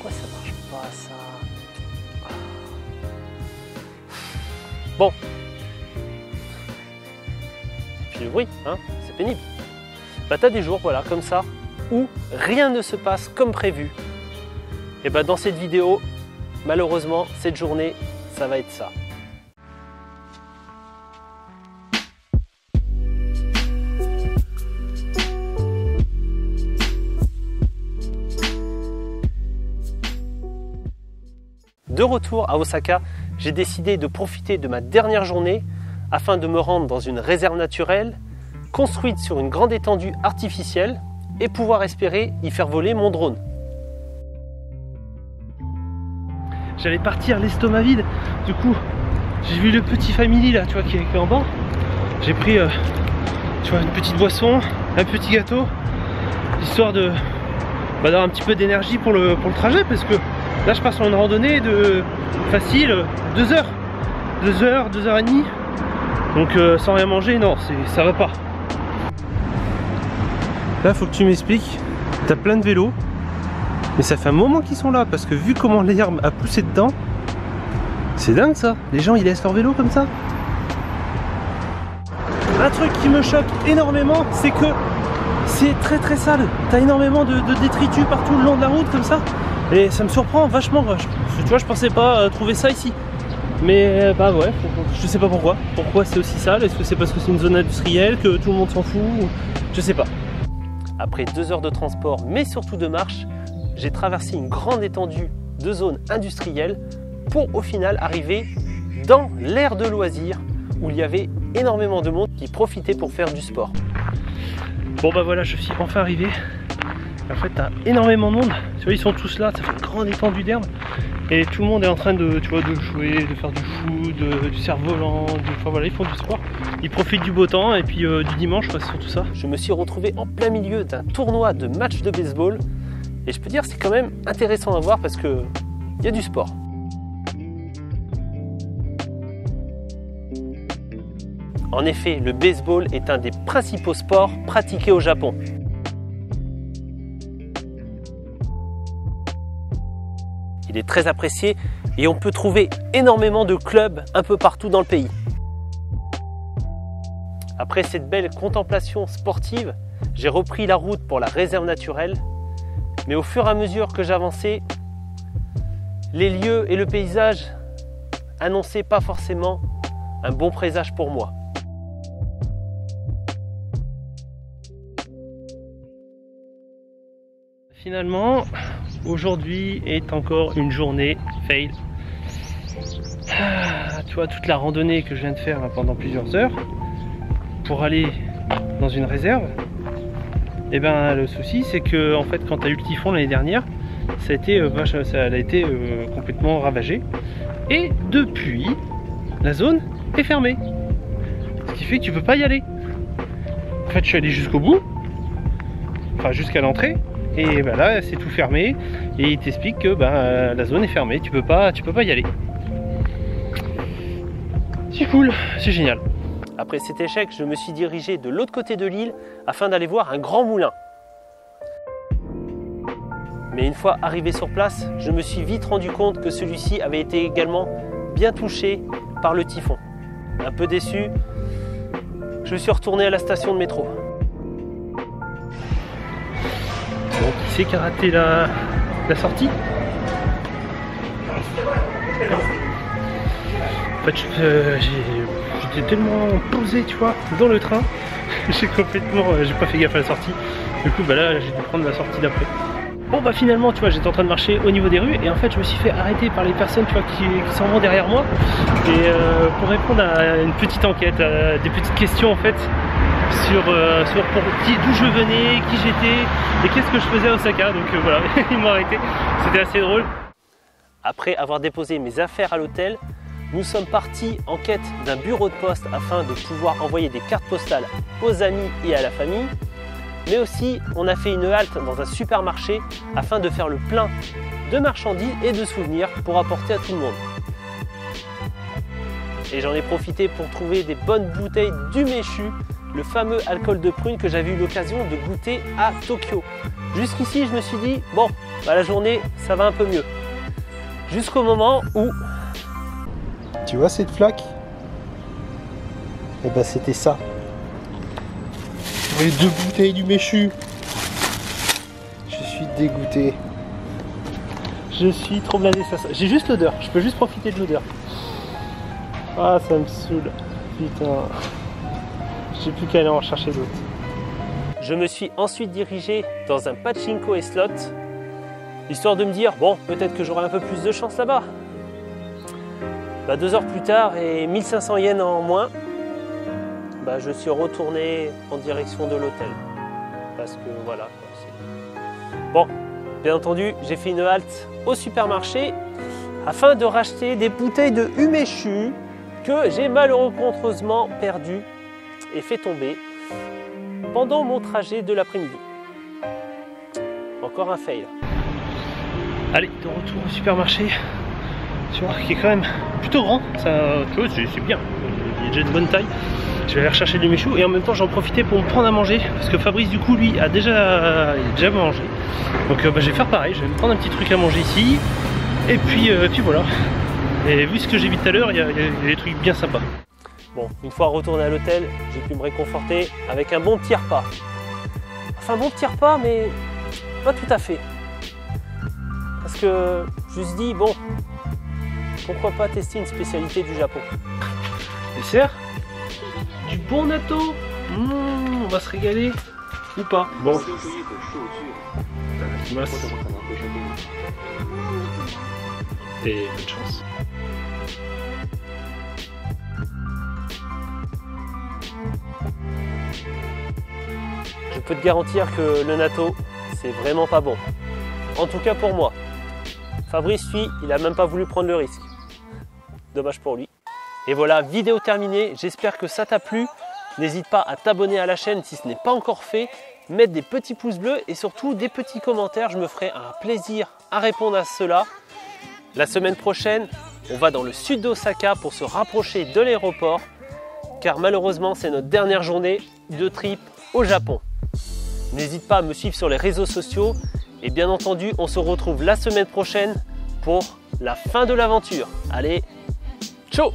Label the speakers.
Speaker 1: Pourquoi ça marche pas ça? Bon. Et puis le bruit, hein, c'est pénible. Bah t'as des jours, voilà, comme ça, où rien ne se passe comme prévu. Et bah dans cette vidéo, malheureusement, cette journée, ça va être ça. De retour à Osaka, j'ai décidé de profiter de ma dernière journée afin de me rendre dans une réserve naturelle construite sur une grande étendue artificielle et pouvoir espérer y faire voler mon drone. J'allais partir l'estomac vide, du coup j'ai vu le petit family là, tu vois, qui est en bas. J'ai pris tu vois, une petite boisson, un petit gâteau, histoire de d'avoir un petit peu d'énergie pour le trajet, parce que là je pars sur une randonnée de facile 2 heures, 2 heures et demie. Donc sans rien manger, non, ça va pas. Là faut que tu m'expliques, t'as plein de vélos, mais ça fait un moment qu'ils sont là, parce que vu comment l'herbe a poussé dedans, c'est dingue ça. Les gens ils laissent leur vélo comme ça. Un truc qui me choque énormément, c'est que c'est très sale. T'as énormément de détritus partout le long de la route comme ça. Et ça me surprend vachement. Tu vois, je pensais pas trouver ça ici. Mais bah ouais, je sais pas pourquoi. Pourquoi c'est aussi sale? Est-ce que c'est parce que c'est une zone industrielle, que tout le monde s'en fout? Je sais pas. Après 2 heures de transport, mais surtout de marche, j'ai traversé une grande étendue de zone industrielle pour au final arriver dans l'aire de loisirs où il y avait énormément de monde qui profitait pour faire du sport. Bon bah voilà, je suis enfin arrivé. En fait, t'as énormément de monde. Tu vois, ils sont tous là, ça fait une grande étendue d'herbe. Et tout le monde est en train de, tu vois, de jouer, de faire du foot, du cerf-volant, enfin voilà, ils font du sport. Ils profitent du beau temps et puis du dimanche, c'est surtout ça. Je me suis retrouvé en plein milieu d'un tournoi de match de baseball. Et je peux dire, c'est quand même intéressant à voir parce que il y a du sport. En effet, le baseball est un des principaux sports pratiqués au Japon. Il est très apprécié et on peut trouver énormément de clubs un peu partout dans le pays. Après cette belle contemplation sportive, j'ai repris la route pour la réserve naturelle. Mais au fur et à mesure que j'avançais, les lieux et le paysage annonçaient pas forcément un bon présage pour moi. Finalement, aujourd'hui est encore une journée fail. Tu vois, toute la randonnée que je viens de faire pendant plusieurs heures pour aller dans une réserve, et ben le souci c'est que en fait quand tu as eu le typhon l'année dernière, ça a été complètement ravagé. Et depuis, la zone est fermée. Ce qui fait que tu peux pas y aller. En fait, je suis allé jusqu'au bout, enfin jusqu'à l'entrée. Et ben là c'est tout fermé et il t'explique que ben, la zone est fermée, tu peux pas y aller. C'est cool, c'est génial. Après cet échec, je me suis dirigé de l'autre côté de l'île afin d'aller voir un grand moulin. Mais une fois arrivé sur place, je me suis vite rendu compte que celui-ci avait été également bien touché par le typhon. Un peu déçu, je suis retourné à la station de métro. Donc, qui c'est qui a raté la sortie? En fait, j'étais tellement posé, tu vois, dans le train, j'ai pas fait gaffe à la sortie. Du coup, bah là, j'ai dû prendre la sortie d'après. Bon, bah finalement, tu vois, j'étais en train de marcher au niveau des rues et en fait, je me suis fait arrêter par les personnes, tu vois, qui s'en vont derrière moi. Et pour répondre à une petite enquête, à des petites questions en fait, sur d'où je venais, qui j'étais et qu'est-ce que je faisais à Osaka. Donc voilà, ils m'ont arrêté, c'était assez drôle. Après avoir déposé mes affaires à l'hôtel, nous sommes partis en quête d'un bureau de poste afin de pouvoir envoyer des cartes postales aux amis et à la famille. Mais aussi, on a fait une halte dans un supermarché afin de faire le plein de marchandises et de souvenirs pour apporter à tout le monde. Et j'en ai profité pour trouver des bonnes bouteilles du Meshu, le fameux alcool de prune que j'avais eu l'occasion de goûter à Tokyo. Jusqu'ici, je me suis dit, bon, bah, la journée, ça va un peu mieux. Jusqu'au moment où...
Speaker 2: Tu vois cette flaque? Et bah c'était ça. Les 2 bouteilles du méchu. Je suis dégoûté.
Speaker 1: Je suis trop blasé, ça. J'ai juste l'odeur, je peux juste profiter de l'odeur. Ah, ça me saoule. Putain. J'ai plus qu'à aller en chercher d'autres. Je me suis ensuite dirigé dans un pachinko et slot, histoire de me dire, bon, peut-être que j'aurai un peu plus de chance là-bas. Bah, 2 heures plus tard et 1500 yens en moins, bah, je suis retourné en direction de l'hôtel. Parce que voilà. Bon, bien entendu, j'ai fait une halte au supermarché afin de racheter des bouteilles de umeshu que j'ai malheureusement perdu et fait tomber pendant mon trajet de l'après-midi. Encore un fail. Allez, de retour au supermarché. Tu vois, qui est quand même plutôt grand. Ça, tu vois, c'est bien. Il est déjà de bonne taille. Je vais aller rechercher du méchou et en même temps j'en profitais pour me prendre à manger parce que Fabrice du coup lui il a déjà mangé. Donc bah, je vais faire pareil, je vais me prendre un petit truc à manger ici et puis voilà. Et vu ce que j'ai vu tout à l'heure, il y a des trucs bien sympas. Bon, une fois retourné à l'hôtel, j'ai pu me réconforter avec un bon petit repas. Enfin bon petit repas mais pas tout à fait. Parce que je me suis dit bon, pourquoi pas tester une spécialité du Japon. Dessert, du bon natto, on va se régaler ou pas. Bon, et bonne chance. Je peux te garantir que le natto, c'est vraiment pas bon. En tout cas pour moi. Fabrice, lui, il a même pas voulu prendre le risque. Dommage pour lui. Et voilà, vidéo terminée. J'espère que ça t'a plu. N'hésite pas à t'abonner à la chaîne si ce n'est pas encore fait. Mettre des petits pouces bleus et surtout des petits commentaires. Je me ferai un plaisir à répondre à cela. La semaine prochaine, on va dans le sud d'Osaka pour se rapprocher de l'aéroport. Car malheureusement, c'est notre dernière journée de trip au Japon. N'hésite pas à me suivre sur les réseaux sociaux. Et bien entendu, on se retrouve la semaine prochaine pour la fin de l'aventure. Allez, ciao!